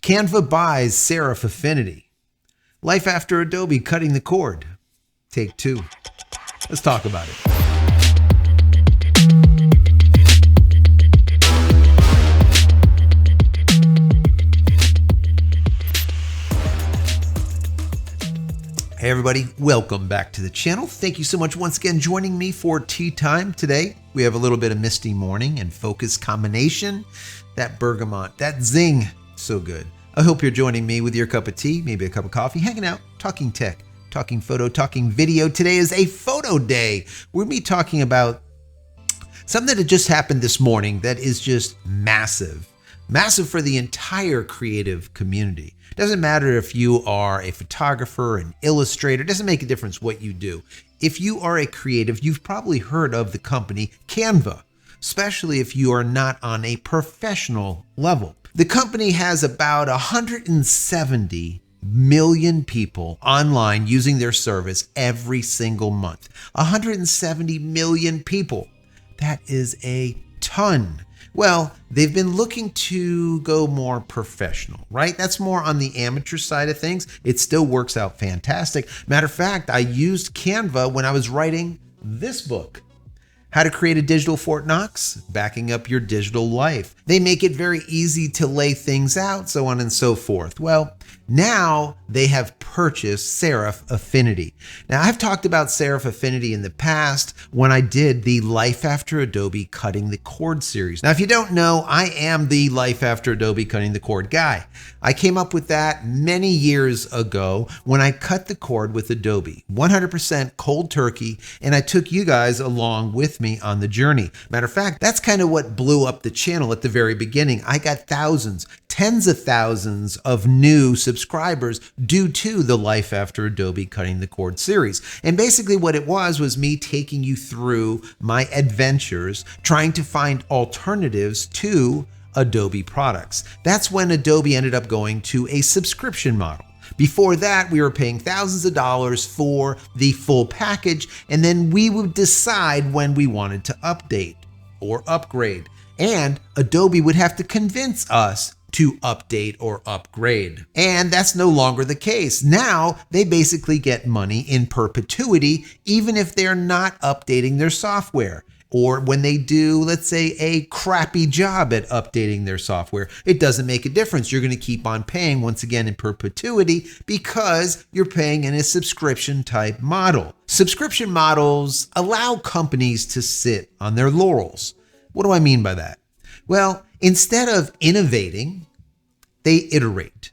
Canva buys Serif Affinity. Life after Adobe cutting the cord. Take 2. Let's talk about it. Hey everybody, welcome back to the channel. Thank you so much once again joining me for tea time today. We have a little bit of misty morning and focus combination. That bergamot, that zing, so good. I hope you're joining me with your cup of tea, maybe a cup of coffee, hanging out, talking tech, talking photo, talking video. Today is a photo day. We're going to be talking about something that just happened this morning that is just massive. Massive for the entire creative community. Doesn't matter if you are a photographer, an illustrator, doesn't make a difference what you do. If you are a creative, you've probably heard of the company Canva, especially if you are not on a professional level. The company has about 170 million people online using their service every single month. 170 million people. That is a ton. Well, they've been looking to go more professional, right? That's more on the amateur side of things. It still works out fantastic. Matter of fact, I used Canva when I was writing this book. How to create a digital Fort Knox, backing up your digital life. They make it very easy to lay things out, so on and so forth. Well, now they have purchased Serif Affinity. Now, I've talked about Serif Affinity in the past when I did the Life After Adobe Cutting the Cord series. Now, if you don't know, I am the Life After Adobe Cutting the Cord guy. I came up with that many years ago when I cut the cord with Adobe, 100% cold turkey, and I took you guys along with me on the journey. Matter of fact, that's kind of what blew up the channel at the very beginning. I got thousands, tens of thousands of new subscribers due to the Life After Adobe Cutting the Cord series. And basically what it was me taking you through my adventures, trying to find alternatives to Adobe products. That's when Adobe ended up going to a subscription model. Before that, we were paying thousands of dollars for the full package, and then we would decide when we wanted to update or upgrade. And Adobe would have to convince us to update or upgrade. And that's no longer the case. Now, they basically get money in perpetuity, even if they're not updating their software. Or when they do, let's say, a crappy job at updating their software, it doesn't make a difference. You're going to keep on paying once again in perpetuity because you're paying in a subscription type model. Subscription models allow companies to sit on their laurels. What do I mean by that? Well, instead of innovating, they iterate.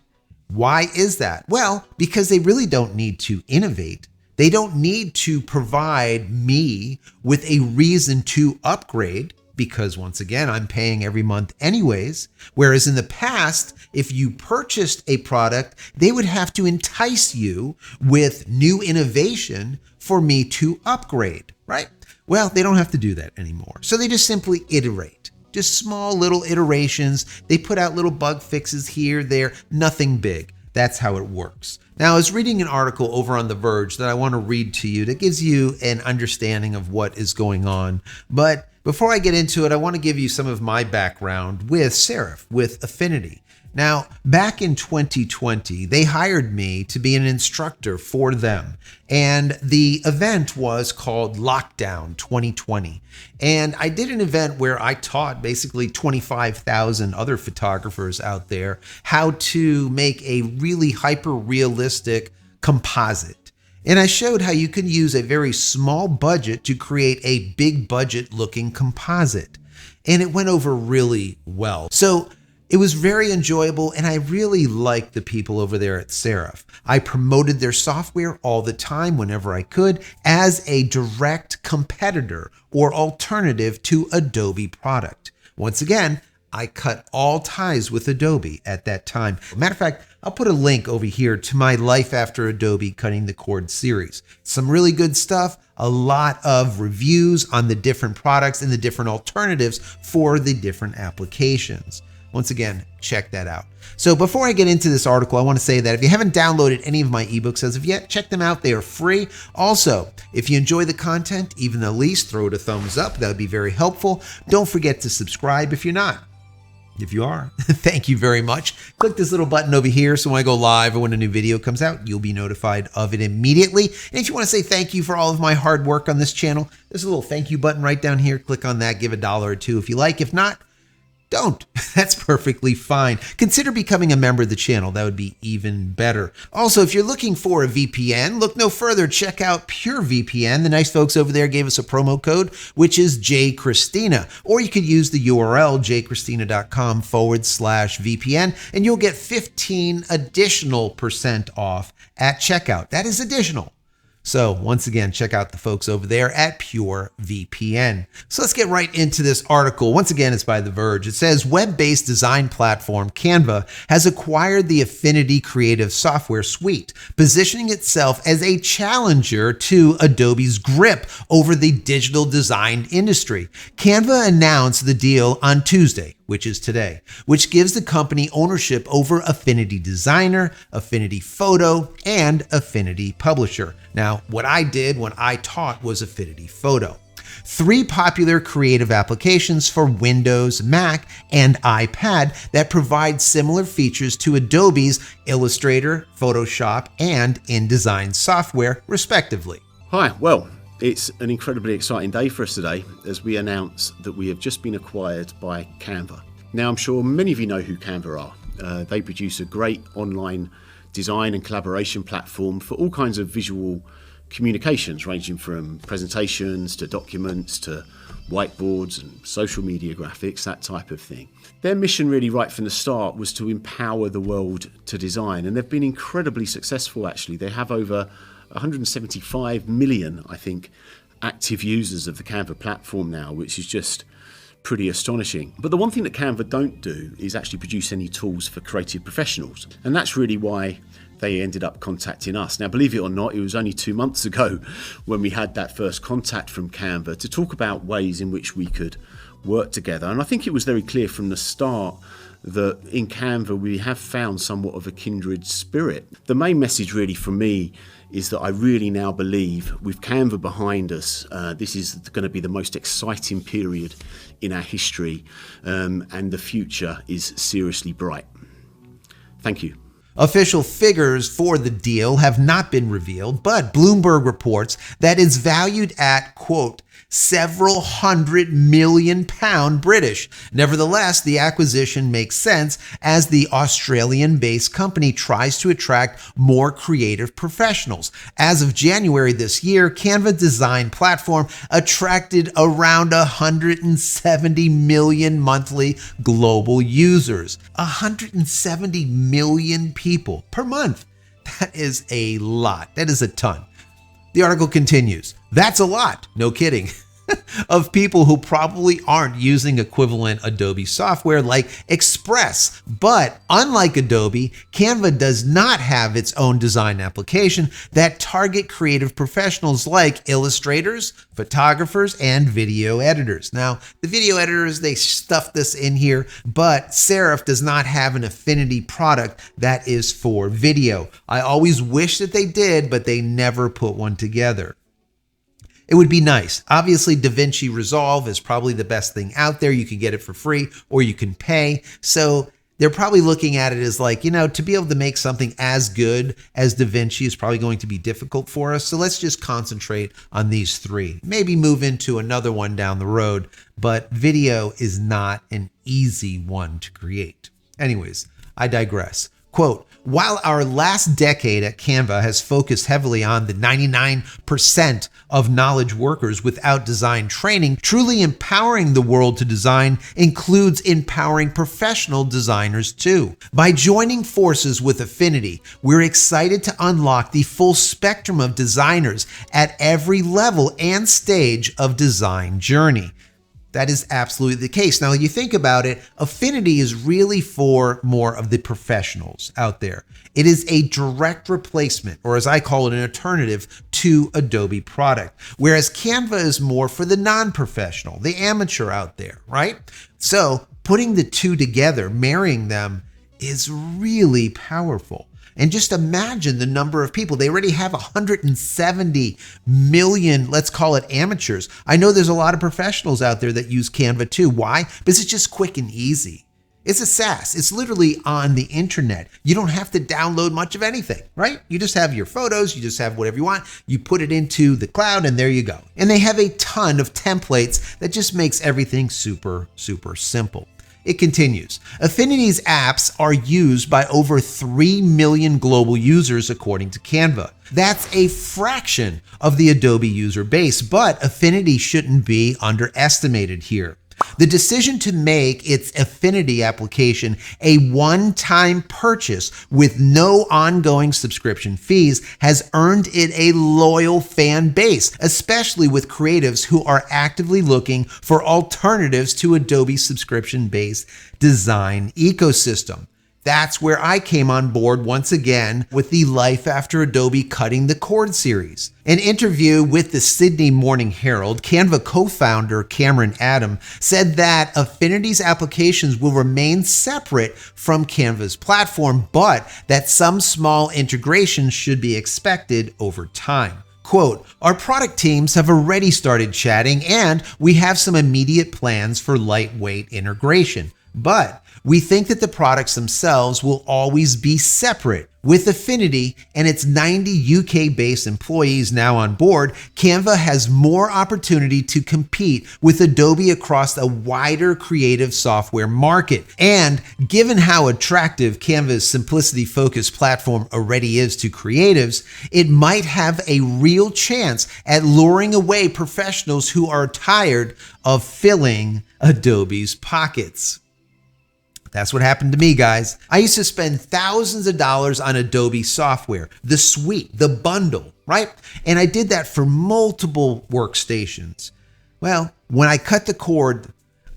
Why is that? Well, because they really don't need to innovate. They don't need to provide me with a reason to upgrade because once again, I'm paying every month anyways. Whereas in the past, if you purchased a product, they would have to entice you with new innovation for me to upgrade, right? Well, they don't have to do that anymore. So they just simply iterate. Just small little iterations. They put out little bug fixes here, there, nothing big. That's how it works. Now, I was reading an article over on The Verge that I want to read to you that gives you an understanding of what is going on. But before I get into it, I want to give you some of my background with Serif, with Affinity. Now, back in 2020, they hired me to be an instructor for them. And the event was called Lockdown 2020. And I did an event where I taught basically 25,000 other photographers out there how to make a really hyper-realistic composite. And I showed how you can use a very small budget to create a big budget looking composite. And it went over really well. So it was very enjoyable, and I really liked the people over there at Serif. I promoted their software all the time whenever I could as a direct competitor or alternative to Adobe product. Once again, I cut all ties with Adobe at that time. Matter of fact, I'll put a link over here to my Life After Adobe Cutting the Cord series. Some really good stuff, a lot of reviews on the different products and the different alternatives for the different applications. Once again, check that out. So before I get into this article, I want to say that if you haven't downloaded any of my ebooks as of yet, check them out. They are free. Also, if you enjoy the content, even the least, throw it a thumbs up. That would be very helpful. Don't forget to subscribe if you're not. If you are, thank you very much. Click this little button over here so when I go live or when a new video comes out, you'll be notified of it immediately. And if you want to say thank you for all of my hard work on this channel, there's a little thank you button right down here. Click on that, give $1 or $2 if you like. If not, don't. That's perfectly fine. Consider becoming a member of the channel. That would be even better. Also, if you're looking for a VPN, look no further. Check out PureVPN. The nice folks over there gave us a promo code, which is JCristina. Or you could use the URL jcristina.com/VPN, and you'll get 15 additional % off at checkout. That is additional. So once again, check out the folks over there at PureVPN. So let's get right into this article. Once again, it's by The Verge. It says, web-based design platform Canva has acquired the Affinity creative software suite, positioning itself as a challenger to Adobe's grip over the digital design industry. Canva announced the deal on Tuesday, which is today, which gives the company ownership over Affinity Designer, Affinity Photo, and Affinity Publisher. Now, what I did when I taught was Affinity Photo. 3 popular creative applications for Windows, Mac, and iPad that provide similar features to Adobe's Illustrator, Photoshop, and InDesign software, respectively. Hi, well, it's an incredibly exciting day for us today as we announce that we have just been acquired by Canva. Now, I'm sure many of you know who Canva are. They produce a great online design and collaboration platform for all kinds of visual communications, ranging from presentations to documents to whiteboards and social media graphics, that type of thing. Their mission really right from the start was to empower the world to design, and they've been incredibly successful actually. They have over 175 million, I think, active users of the Canva platform now, which is just pretty astonishing. But the one thing that Canva don't do is actually produce any tools for creative professionals. And that's really why they ended up contacting us. Now, believe it or not, it was only 2 months ago when we had that first contact from Canva to talk about ways in which we could work together. And I think it was very clear from the start that in Canva we have found somewhat of a kindred spirit. The main message really for me is that I really now believe with Canva behind us, this is going to be the most exciting period in our history, and the future is seriously bright. Thank you. Official figures for the deal have not been revealed, but Bloomberg reports that it's valued at, quote, several £100 million British. Nevertheless, the acquisition makes sense as the Australian-based company tries to attract more creative professionals. As of January this year, Canva design platform attracted around 170 million monthly global users. 170 million people per month. That is a lot. That is a ton. The article continues. That's a lot, no kidding, of people who probably aren't using equivalent Adobe software like Express. But unlike Adobe, Canva does not have its own design application that target creative professionals like illustrators, photographers, and video editors. Now, the video editors, they stuffed this in here, but Serif does not have an Affinity product that is for video. I always wish that they did, but they never put one together. It would be nice. Obviously, DaVinci Resolve is probably the best thing out there. You can get it for free or you can pay. So they're probably looking at it as like, to be able to make something as good as DaVinci is probably going to be difficult for us. So let's just concentrate on these 3. Maybe move into another one down the road, but video is not an easy one to create. Anyways, I digress. Quote, while our last decade at Canva has focused heavily on the 99% of knowledge workers without design training, truly empowering the world to design includes empowering professional designers too. By joining forces with Affinity, we're excited to unlock the full spectrum of designers at every level and stage of design journey. That is absolutely the case. Now, you think about it, Affinity is really for more of the professionals out there. It is a direct replacement, or as I call it, an alternative to Adobe product, whereas Canva is more for the non-professional, the amateur out there, right? So putting the two together, marrying them, is really powerful. And just imagine the number of people. They already have 170 million, let's call it amateurs. I know there's a lot of professionals out there that use Canva too. Why? Because it's just quick and easy. It's a SaaS. It's literally on the internet. You don't have to download much of anything, right? You just have your photos, you just have whatever you want, you put it into the cloud, and there you go. And they have a ton of templates that just makes everything super, super simple. It continues. Affinity's apps are used by over 3 million global users according to Canva. That's a fraction of the Adobe user base, but Affinity shouldn't be underestimated here. The decision to make its Affinity application a one-time purchase with no ongoing subscription fees has earned it a loyal fan base, especially with creatives who are actively looking for alternatives to Adobe's subscription-based design ecosystem. That's where I came on board once again with the Life After Adobe Cutting the Cord series. An interview with the Sydney Morning Herald, Canva co-founder Cameron Adam said that Affinity's applications will remain separate from Canva's platform, but that some small integrations should be expected over time. Quote, "Our product teams have already started chatting and we have some immediate plans for lightweight integration. But we think that the products themselves will always be separate. With Affinity and its 90 UK-based employees now on board, Canva has more opportunity to compete with Adobe across a wider creative software market. And given how attractive Canva's simplicity-focused platform already is to creatives, it might have a real chance at luring away professionals who are tired of filling Adobe's pockets." That's what happened to me, guys. I used to spend thousands of dollars on Adobe software, the suite, the bundle, right? And I did that for multiple workstations. Well, when I cut the cord,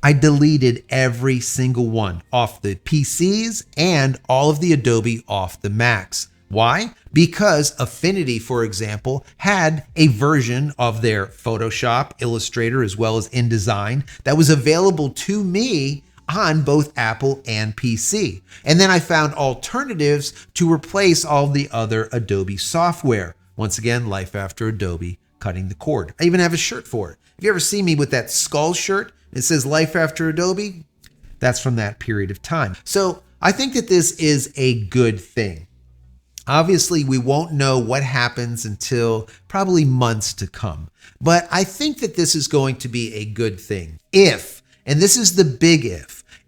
I deleted every single one off the PCs and all of the Adobe off the Macs. Why? Because Affinity, for example, had a version of their Photoshop, Illustrator, as well as InDesign that was available to me on both Apple and PC. And then I found alternatives to replace all the other Adobe software. Once again, Life After Adobe, Cutting the Cord. I even have a shirt for it. If you ever see me with that skull shirt, it says Life After Adobe. That's from that period of time. So I think that this is a good thing. Obviously, we won't know what happens until probably months to come. But I think that this is going to be a good thing if, and this is the big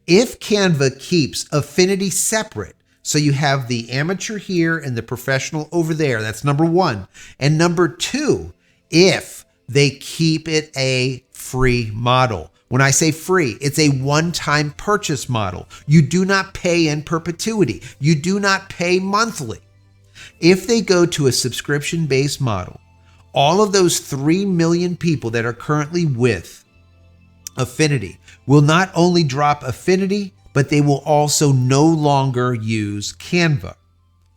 if Canva keeps Affinity separate, so you have the amateur here and the professional over there, that's number one. And number two, if they keep it a free model. When I say free, it's a one-time purchase model. You do not pay in perpetuity. You do not pay monthly. If they go to a subscription-based model, all of those 3 million people that are currently with Affinity will not only drop Affinity, but they will also no longer use Canva.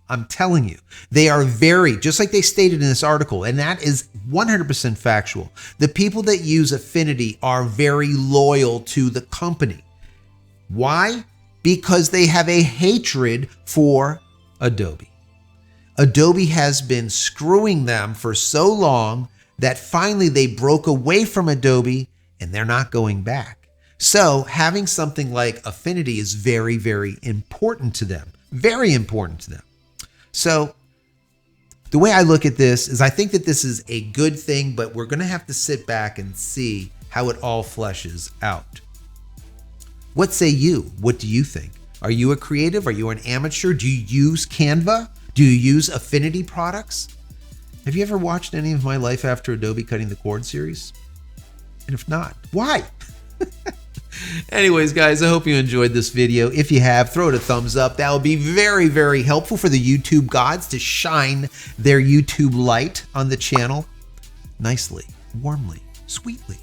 I'm telling you, they are just like they stated in this article, and that is 100% factual. The people that use Affinity are very loyal to the company. Why? Because they have a hatred for Adobe. Adobe has been screwing them for so long that finally they broke away from Adobe and they're not going back. So having something like Affinity is very, very important to them. Very important to them. So the way I look at this is I think that this is a good thing, but we're going to have to sit back and see how it all fleshes out. What say you? What do you think? Are you a creative? Are you an amateur? Do you use Canva? Do you use Affinity products? Have you ever watched any of my Life After Adobe Cutting the Cord series? And if not, why? Anyways, guys, I hope you enjoyed this video. If you have, throw it a thumbs up. That will be very, very helpful for the YouTube gods to shine their YouTube light on the channel nicely, warmly, sweetly.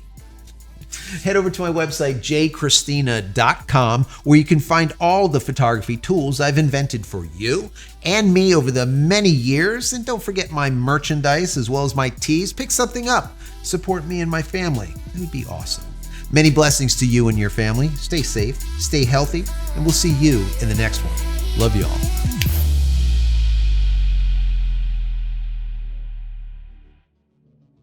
Head over to my website, JCristina.com, where you can find all the photography tools I've invented for you and me over the many years. And don't forget my merchandise as well as my tees. Pick something up. Support me and my family. It would be awesome. Many blessings to you and your family. Stay safe, stay healthy, and we'll see you in the next one. Love you all.